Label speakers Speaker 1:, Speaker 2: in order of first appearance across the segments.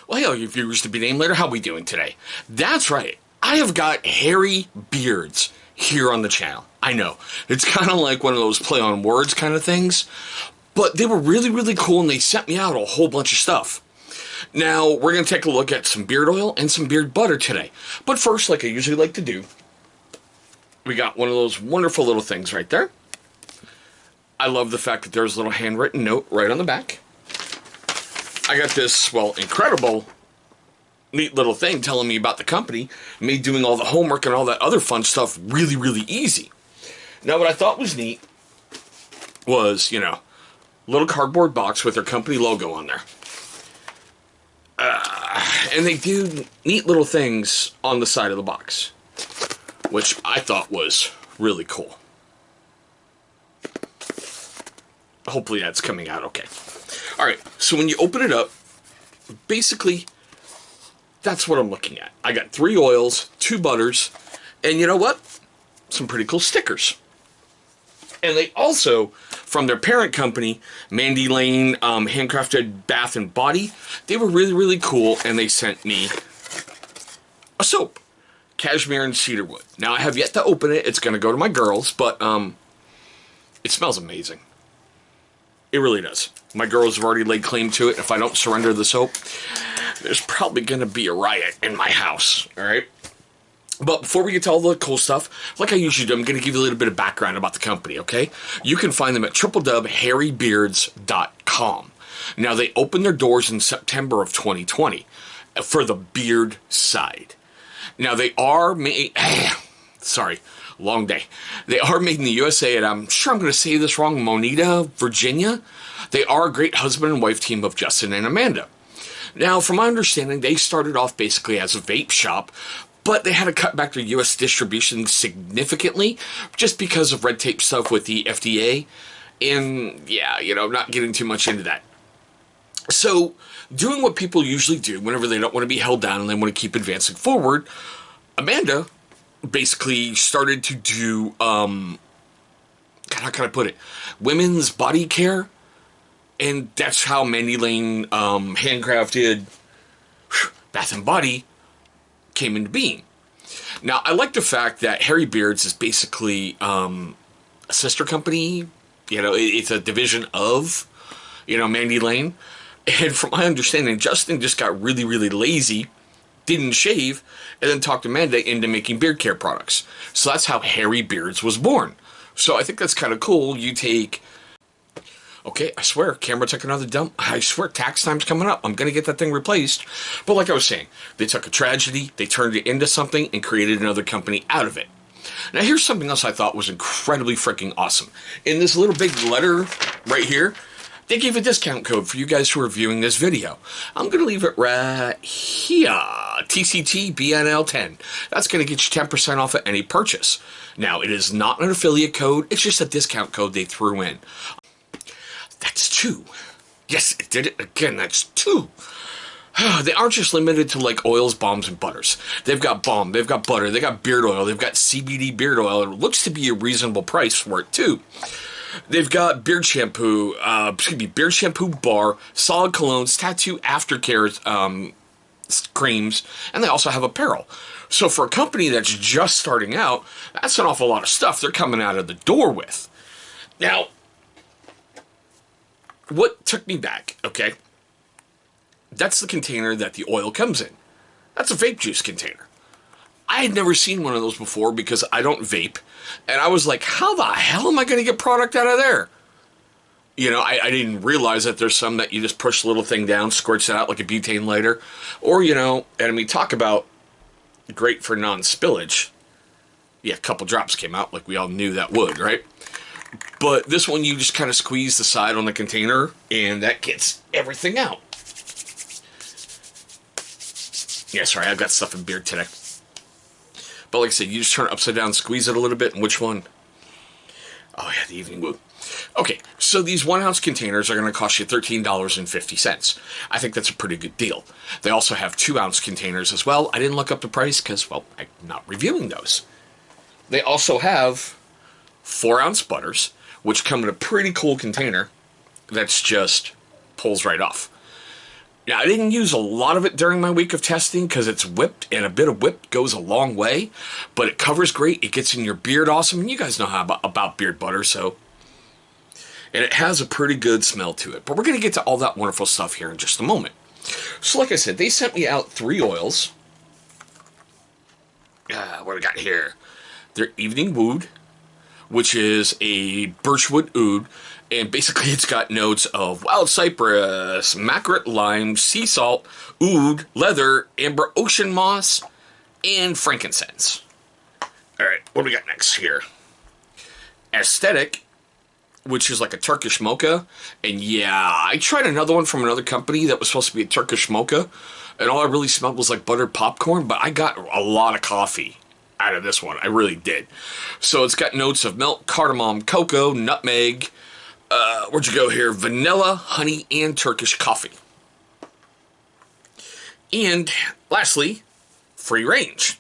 Speaker 1: Well, hey, all you viewers to be named later, how we doing today? That's right, I have got hairy beards here on the channel. I know, it's kind of like one of those play on words kind of things, but they were really, really cool and they sent me out a whole bunch of stuff. Now, we're going to take a look at some beard oil and some beard butter today. But first, like I usually like to do, we got one of those wonderful little things right there. I love the fact that there's a little handwritten note right on the back. I got this, well, incredible, neat little thing telling me about the company, me doing all the homework and all that other fun stuff really, really easy. Now, what I thought was neat was, little cardboard box with their company logo on there. And they do neat little things on the side of the box, which I thought was really cool. Hopefully that's coming out okay. Alright, so when you open it up, basically, that's what I'm looking at. I got 3 oils, 2 butters, and you know what? Some pretty cool stickers. And they also, from their parent company, Mandy Lane Handcrafted Bath and Body, they were really, really cool, and they sent me a soap. Cashmere and cedarwood. Now, I have yet to open it. It's going to go to my girls, but it smells amazing. It really does. My girls have already laid claim to it. If I don't surrender the soap, there's probably going to be a riot in my house, all right? But before we get to all the cool stuff, like I usually do, I'm going to give you a little bit of background about the company, okay? You can find them at www.hairybeards.com. Now, they opened their doors in September of 2020 for the beard side. Now, they are made... sorry, long day. They are made in the USA, and I'm sure I'm going to say this wrong, Moneta, Virginia. They are a great husband and wife team of Justin and Amanda. Now, from my understanding, they started off basically as a vape shop, but they had to cut back their U.S. distribution significantly just because of red tape stuff with the FDA. And, yeah, not getting too much into that. So, doing what people usually do whenever they don't want to be held down and they want to keep advancing forward, Amanda basically started to do, how can I put it? Women's body care. And that's how Mandy Lane Handcrafted Bath and Body came into being. Now, I like the fact that Hairy Beards is basically a sister company. It's a division of, Mandy Lane. And from my understanding, Justin just got really, really lazy, didn't shave, and then talked Amanda into making beard care products. So that's how Hairy Beards was born. So I think that's kind of cool. You take... Okay, I swear, camera took another dump. I swear, tax time's coming up. I'm going to get that thing replaced. But like I was saying, they took a tragedy, they turned it into something, and created another company out of it. Now, here's something else I thought was incredibly freaking awesome. In this little big letter right here, they gave a discount code for you guys who are viewing this video. I'm going to leave it right here. TCTBNL10. That's going to get you 10% off at any purchase. Now, it is not an affiliate code. It's just a discount code they threw in. That's 2. Yes, it did it again. That's 2. They aren't just limited to like oils, balms, and butters. They've got balm, they've got butter, they've got beard oil, they've got CBD beard oil. It looks to be a reasonable price for it too. They've got beard shampoo, beard shampoo bar, solid colognes, tattoo aftercare creams, and they also have apparel. So for a company that's just starting out, that's an awful lot of stuff they're coming out of the door with. Now, what took me back, okay? That's the container that the oil comes in. That's a vape juice container. I had never seen one of those before because I don't vape. And I was like, how the hell am I going to get product out of there? I didn't realize that there's some that you just push the little thing down, squirts it out like a butane lighter. Or, and I mean, talk about great for non-spillage. Yeah, a couple drops came out like we all knew that would, right? But this one, you just kind of squeeze the side on the container, and that gets everything out. Yeah, sorry, I've got stuff in beard today. But like I said, you just turn it upside down, squeeze it a little bit, and which one? Oh yeah, the evening woo. Okay, so these 1-ounce containers are going to cost you $13.50. I think that's a pretty good deal. They also have 2-ounce containers as well. I didn't look up the price because, well, I'm not reviewing those. They also have 4-ounce butters, which come in a pretty cool container that's just pulls right off. Now, I didn't use a lot of it during my week of testing because it's whipped, and a bit of whipped goes a long way, but it covers great. It gets in your beard awesome, and you guys know how about beard butter, so. And it has a pretty good smell to it. But we're going to get to all that wonderful stuff here in just a moment. So like I said, they sent me out 3 oils. What do we got here? Their Evening Wood, which is a birchwood oud. And basically it's got notes of wild cypress, mackerel lime, sea salt, oud, leather, amber ocean moss, and frankincense. Alright, what do we got next here? Aesthetic, which is like a Turkish mocha. And yeah, I tried another one from another company that was supposed to be a Turkish mocha. And all I really smelled was like buttered popcorn, but I got a lot of coffee out of this one. I really did. So it's got notes of milk, cardamom, cocoa, nutmeg. Where'd you go here? Vanilla, honey, and Turkish coffee. And lastly, free range,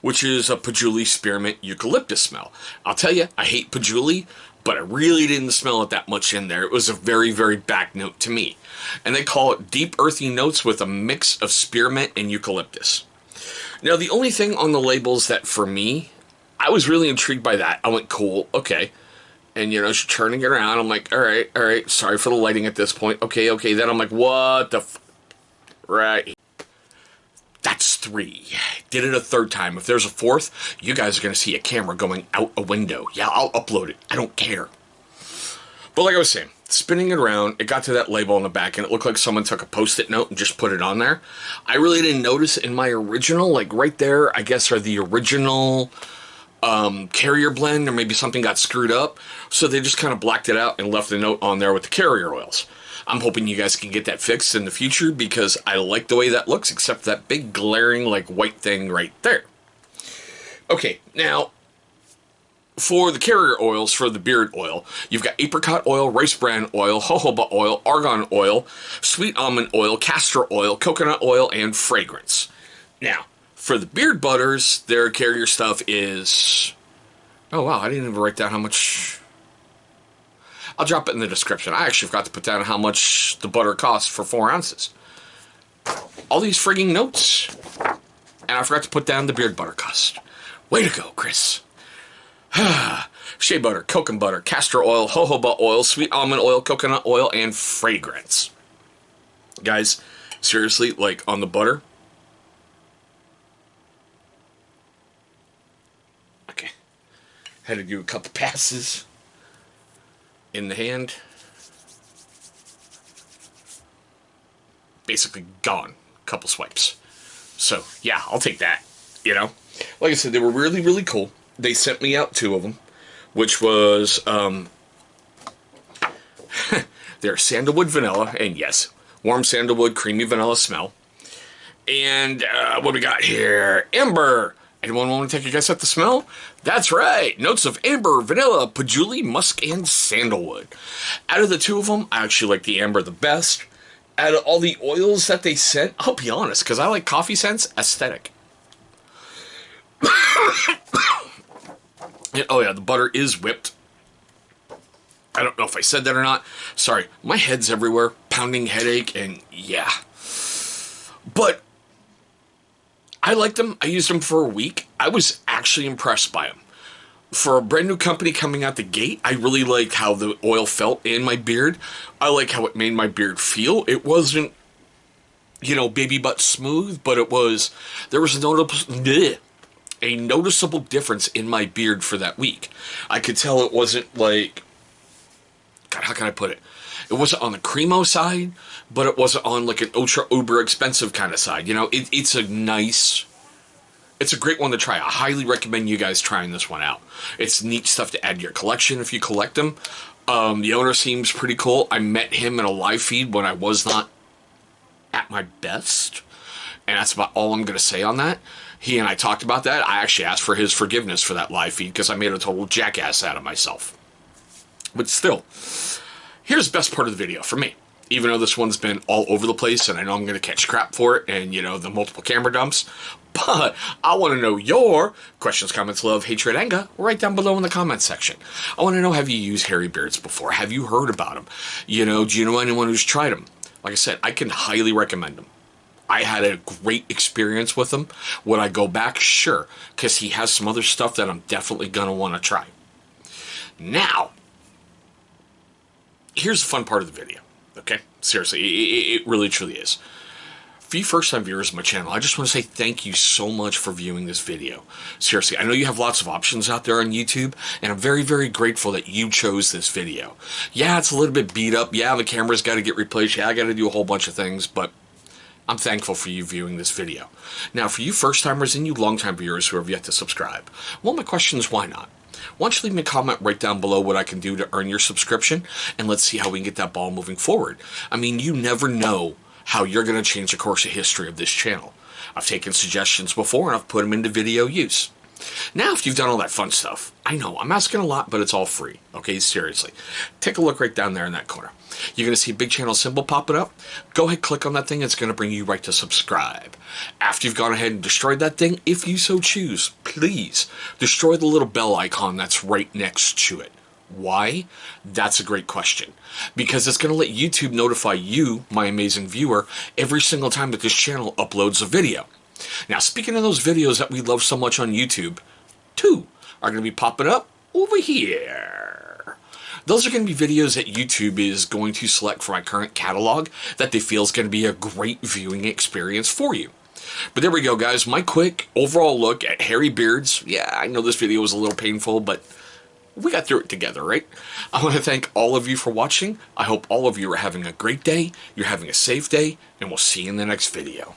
Speaker 1: which is a patchouli spearmint eucalyptus smell. I'll tell you, I hate patchouli, but I really didn't smell it that much in there. It was a very, very back note to me. And they call it deep earthy notes with a mix of spearmint and eucalyptus. Now, the only thing on the labels that for me, I was really intrigued by that. I went, cool, okay. And, you know, she's turning it around. I'm like, all right. Sorry for the lighting at this point. Okay. Then I'm like, what the right. That's 3. Did it a 3rd time. If there's a 4th, you guys are going to see a camera going out a window. Yeah, I'll upload it. I don't care. But like I was saying, spinning it around, it got to that label on the back, and it looked like someone took a Post-it note and just put it on there. I really didn't notice in my original, like right there, I guess, are the original carrier blend, or maybe something got screwed up. So they just kind of blacked it out and left the note on there with the carrier oils. I'm hoping you guys can get that fixed in the future because I like the way that looks, except that big glaring like white thing right there. Okay, now for the carrier oils for the beard oil, you've got apricot oil, rice bran oil, jojoba oil, argan oil, sweet almond oil, castor oil, coconut oil, and fragrance. Now, for the beard butters, their carrier stuff is... Oh, wow, I didn't even write down how much... I'll drop it in the description. I actually forgot to put down how much the butter costs for 4 ounces. All these frigging notes. And I forgot to put down the beard butter cost. Way to go, Chris. Shea butter, coconut butter, castor oil, jojoba oil, sweet almond oil, coconut oil, and fragrance. Guys, seriously, like on the butter... Had to do a couple passes in the hand. Basically gone. Couple swipes. So, yeah, I'll take that, you know. Like I said, they were really, really cool. They sent me out 2 of them, which was, they're sandalwood vanilla, and yes, warm sandalwood, creamy vanilla smell. And, what we got here? Amber. Anyone want to take a guess at the smell? That's right. Notes of amber, vanilla, patchouli, musk, and sandalwood. Out of the 2 of them, I actually like the amber the best. Out of all the oils that they sent, I'll be honest, because I like coffee scents, aesthetic. And, oh yeah, the butter is whipped. I don't know if I said that or not. Sorry, my head's everywhere, pounding headache, and yeah. But I liked them. I used them for a week. I was actually impressed by them. For a brand new company coming out the gate, I really liked how the oil felt in my beard. I like how it made my beard feel. It wasn't, you know, baby butt smooth, but it was, there was a noticeable difference in my beard for that week. I could tell it wasn't like, God, how can I put it? It wasn't on the Cremo side, but it wasn't on like an ultra uber expensive kind of side. You know, it's a nice, it's a great one to try. I highly recommend you guys trying this one out. It's neat stuff to add to your collection if you collect them. The owner seems pretty cool. I met him in a live feed when I was not at my best. And that's about all I'm going to say on that. He and I talked about that. I actually asked for his forgiveness for that live feed because I made a total jackass out of myself. But still, here's the best part of the video for me. Even though this one's been all over the place and I know I'm going to catch crap for it and, you know, the multiple camera dumps. But I want to know your questions, comments, love, hatred, anger right down below in the comments section. I want to know, have you used hairy beards before? Have you heard about them? You know, do you know anyone who's tried them? Like I said, I can highly recommend him. I had a great experience with him. Would I go back? Sure, because he has some other stuff that I'm definitely going to want to try. Now, here's the fun part of the video, okay? Seriously, it really truly is. For you first-time viewers of my channel, I just want to say thank you so much for viewing this video. Seriously, I know you have lots of options out there on YouTube, and I'm very, very grateful that you chose this video. Yeah, it's a little bit beat up. Yeah, the camera's got to get replaced. Yeah, I got to do a whole bunch of things, but I'm thankful for you viewing this video. Now, for you first-timers and you long-time viewers who have yet to subscribe, well, my question is, why not? Why don't you leave me a comment right down below what I can do to earn your subscription, and let's see how we can get that ball moving forward. I mean, you never know how you're going to change the course of history of this channel. I've taken suggestions before, and I've put them into video use. Now, if you've done all that fun stuff, I know, I'm asking a lot, but it's all free. Okay, seriously. Take a look right down there in that corner. You're going to see a big channel symbol popping up. Go ahead, click on that thing. It's going to bring you right to subscribe. After you've gone ahead and destroyed that thing, if you so choose, please destroy the little bell icon that's right next to it. Why? That's a great question. Because it's going to let YouTube notify you, my amazing viewer, every single time that this channel uploads a video. Now, speaking of those videos that we love so much on YouTube, two are going to be popping up over here. Those are going to be videos that YouTube is going to select from my current catalog that they feel is going to be a great viewing experience for you. But there we go, guys. My quick overall look at hairy beards. Yeah, I know this video was a little painful, but we got through it together, right? I want to thank all of you for watching. I hope all of you are having a great day, you're having a safe day, and we'll see you in the next video.